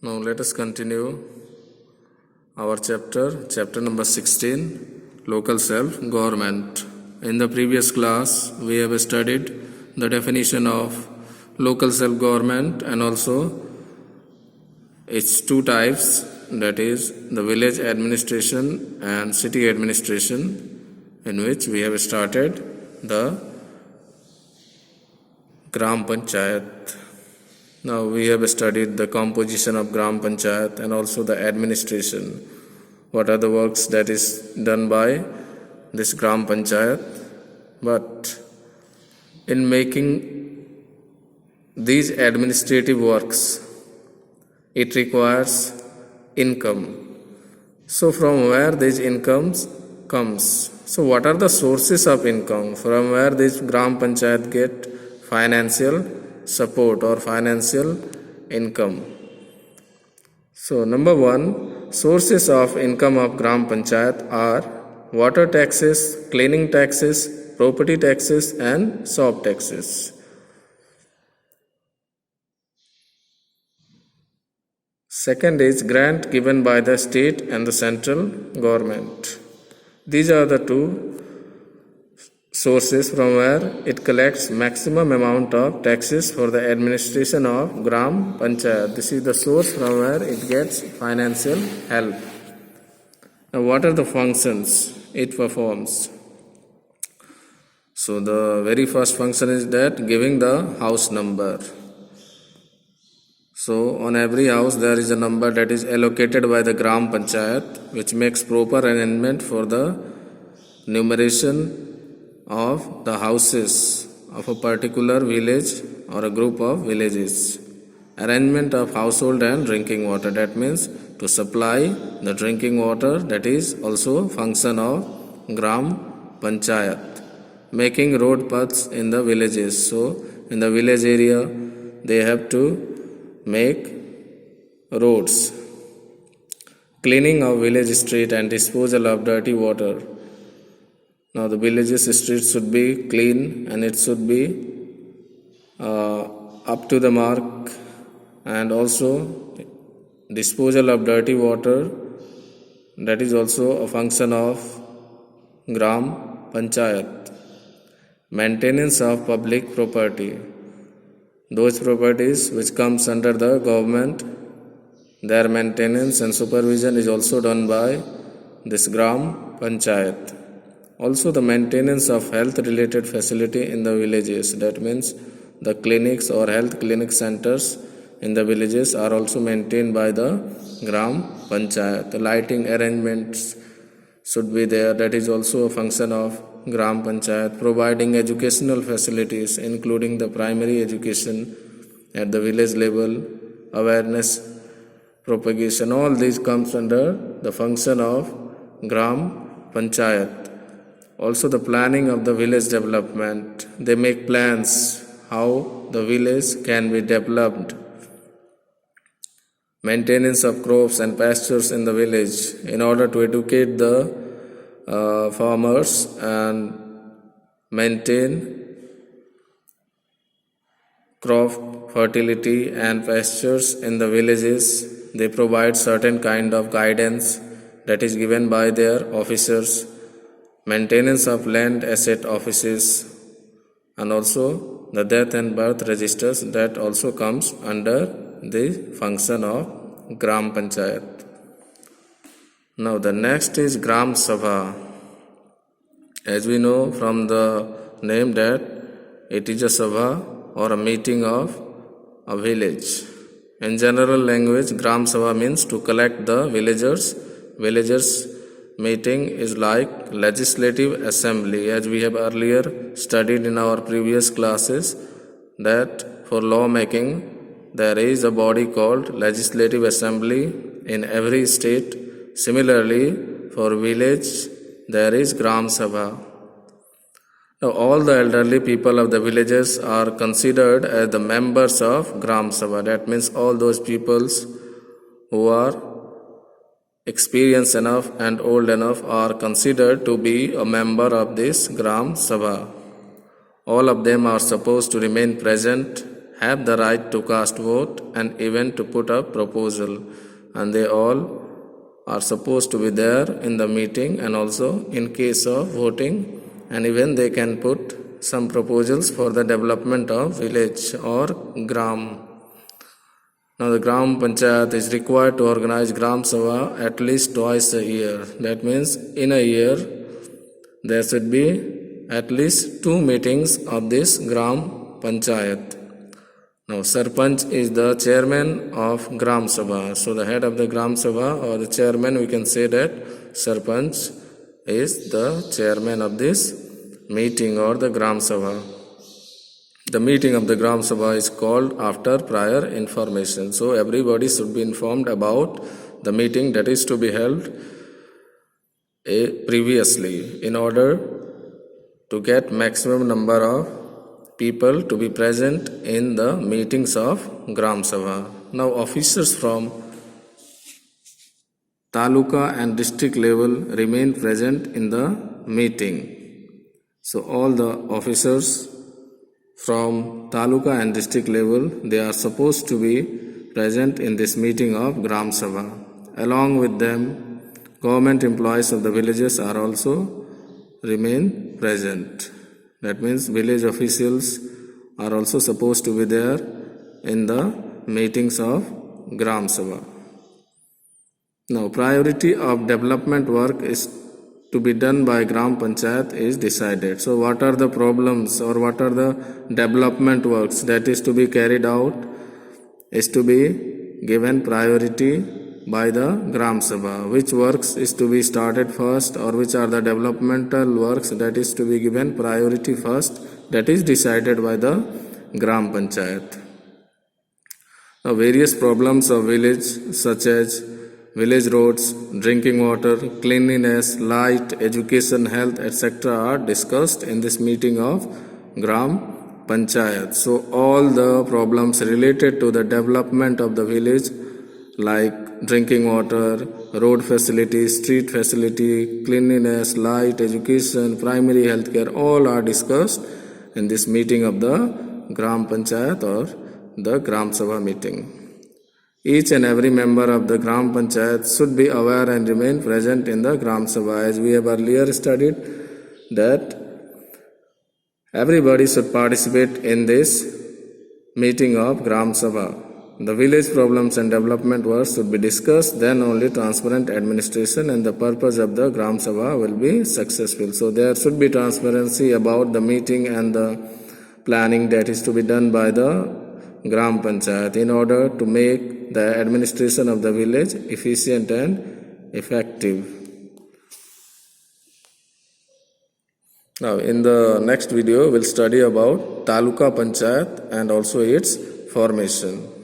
Now let us continue our chapter number 16, Local Self-Government. In the previous class, we have studied the definition of local self-government and also its two types, that is the village administration and city administration, in which we have started the Gram Panchayat. Now we have studied the composition of Gram Panchayat and also the administration. What are the works that is done by this Gram Panchayat? But in making these administrative works, it requires income. So from where these incomes comes? So what are the sources of income? From where this Gram Panchayat get financial support or financial income? So number one, sources of income of Gram Panchayat are water taxes, cleaning taxes, property taxes and shop taxes. Second is grant given by the state and the central government. These are the two sources from where it collects maximum amount of taxes for the administration of Gram Panchayat. This is the source from where it gets financial help. Now what are the functions it performs? So the very first function is that giving the house number. So on every house there is a number that is allocated by the Gram Panchayat, which makes proper arrangement for the numeration of the houses of a particular village or a group of villages. Arrangement of household and drinking water, that means to supply the drinking water, that is also function of Gram Panchayat. Making road paths in the villages, so in the village area they have to make roads. Cleaning of village street and disposal of dirty water. Now the village's streets should be clean and it should be up to the mark, and also disposal of dirty water, that is also a function of Gram Panchayat. Maintenance of public property. Those properties which comes under the government, their maintenance and supervision is also done by this Gram Panchayat. Also the maintenance of health related facility in the villages, that means the clinics or health clinic centers in the villages are also maintained by the Gram Panchayat. The lighting arrangements should be there, that is also a function of Gram Panchayat. Providing educational facilities including the primary education at the village level, awareness propagation, all these comes under the function of Gram Panchayat. Also the planning of the village development. They make plans how the village can be developed. Maintenance of crops and pastures in the village in order to educate the farmers and maintain crop fertility and pastures in the villages. They provide certain kind of guidance that is given by their officers. Maintenance of land asset offices and also the death and birth registers, that also comes under the function of Gram Panchayat. Now the next is Gram Sabha. As we know from the name that it is a Sabha or a meeting of a village. In general language, Gram Sabha means to collect the villagers. Villagers meeting is like legislative assembly, as we have earlier studied in our previous classes that for law making there is a body called legislative assembly in every state. Similarly, for village there is Gram Sabha. Now all the elderly people of the villages are considered as the members of Gram Sabha. That means all those peoples who are experienced enough and old enough are considered to be a member of this Gram Sabha. All of them are supposed to remain present, have the right to cast vote and even to put a proposal, and they all are supposed to be there in the meeting, and also in case of voting, and even they can put some proposals for the development of village or gram. Now the Gram Panchayat is required to organize Gram Sabha at least twice a year. That means in a year there should be at least 2 meetings of this Gram Panchayat. Now Sarpanch is the chairman of Gram Sabha. So the head of the Gram Sabha or the chairman, we can say that Sarpanch is the chairman of this meeting or the Gram Sabha. The meeting of the Gram Sabha is called after prior information. So everybody should be informed about the meeting that is to be held previously in order to get maximum number of people to be present in the meetings of Gram Sabha. Now officers from Taluka and district level remain present in the meeting. So all the officers from Taluka and district level, they are supposed to be present in this meeting of Gram Sabha. Along with them, government employees of the villages are also remain present. That means village officials are also supposed to be there in the meetings of Gram Sabha. Now, priority of development work is to be done by Gram Panchayat is decided. So what are the problems or what are the development works that is to be carried out is to be given priority by the Gram Sabha. Which works is to be started first or which are the developmental works that is to be given priority first, that is decided by the Gram Panchayat. Now various problems of village such as village roads, drinking water, cleanliness, light, education, health, etc. are discussed in this meeting of Gram Panchayat. So all the problems related to the development of the village like drinking water, road facility, street facility, cleanliness, light, education, primary health care, all are discussed in this meeting of the Gram Panchayat or the Gram Sabha meeting. Each and every member of the Gram Panchayat should be aware and remain present in the Gram Sabha. As we have earlier studied that everybody should participate in this meeting of Gram Sabha. The village problems and development works should be discussed, then only transparent administration and the purpose of the Gram Sabha will be successful. So there should be transparency about the meeting and the planning that is to be done by the Gram Panchayat in order to make the administration of the village efficient and effective. Now in the next video we'll study about Taluka Panchayat and also its formation.